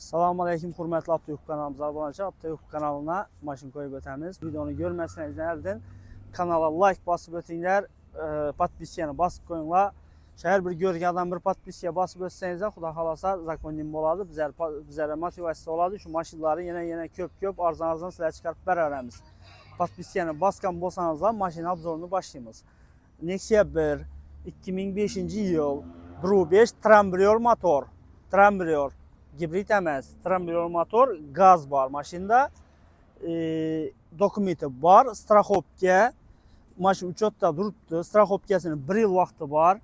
Assalamu alaikum hürmetli Abduyuq kanalımıza abone olacaq. Abduyuq kanalına maşın koyub ötəmiz. Videonu görməsiniz nələrdən kanala like basıb ötünlər, podpisiyəni basıb koyunlar. Şəhər bir görgədən bir podpisiya basıb ötsənizdə xuda xalasa zakonim oladı. Bizlərə motivasiya oladı. Şu maşınları yenə köp arzan sizə çıxarıb bərərəmiz. Podpisiyəni basqan bolsanızlar maşın obzorunu başlayımız. Nexia 1 2005-ci yıl Bru 5 trambriyor motor. Trambriyor. Gibrit emas, trambriyor motor, gaz var maşında. Dokumenti var, straxopka. Maşın uçotda durubdu. Straxopkasının 1 yıl vaxtı var.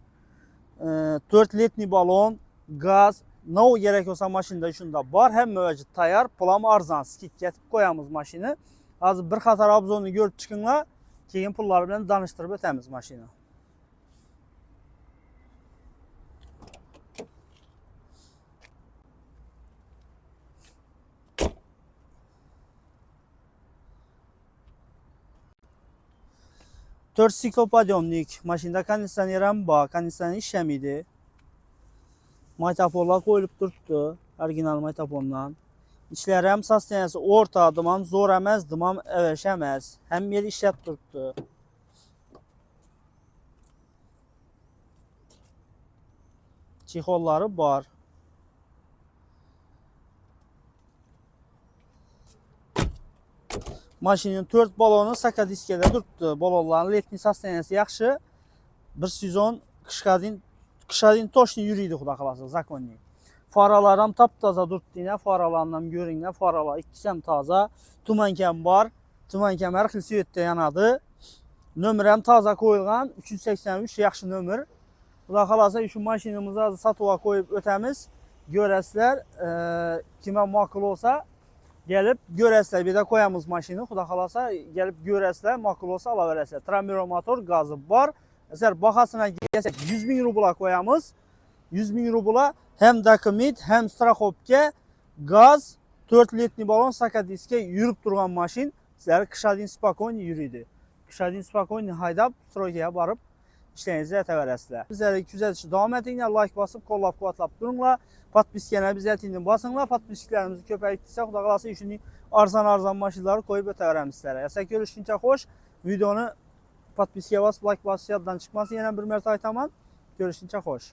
4 litni balon, gaz. Ne o gerek olsa maşında şunda var. Hem mövcud tayar, plam arzan skit getib koyamız maşını. Az bir xatar obzorunu görüp çıxınla, keyin pulları bilen danıştırıb ötəmiz maşını. Dört siklopadyomnik, maşında kondisionerim var, kondisioner işləmidi. Maytaponlar qoyulub durubdu, orijinal maytapondan. İçləri həm sasteniyası orta, dımam zor əməz, dımam əvəşəməz. Həm yer işləb durubdu. Çixolları var. Maşının 4 balonu saka diskədə durubdu. Balonların letni sasteniyası yaxşı. Bir sezon qışadin toşni yürüydü xuda xalası, zakonni. Faralarım taptaza durubdu yine. Faralarından görün nə faralar. İkisəm taza. Tumankəm var. Tumankəm hər xil süyetdə yanadı. Nömrəm taza qoyulğan. 383 yaxşı nömr. Xuda xalasa şu maşinimizi satıva koyub ötəmiz. Görəslər kimə makul olsa gelip görəslər, bir də koyamız maşını, xuda xalasa gelip görəslər, makul olsa ala verəslər. Trambriyor motor, gazı var. Əgər baxasına gəlsək 100.000 rubla koyamız. 100.000 rubla hem dokument, hem straxopka, gaz, 4 litni balon, saka diske yürüp durğan maşın. Sizləri qışadin spokoni yürüydü. Qışadin spokoni haydab, stroykaya barıb işlərinizi ətə verəslər. Bizləri 200 davam edinlər, like basıb, qollab, quvvatlab durunlar. Podpiskiyana bizə tindin basınlar. Podpisklərimizi köpəyikdirsə, xuda qalası işini arzan maşınları koyub ötəverəm sizlərə. Əsə görüşüncə xoş. Videonu podpiskiya basıb, like basıb, yaddan çıxması. Yenə bir mərtə aytaman. Görüşüncə xoş.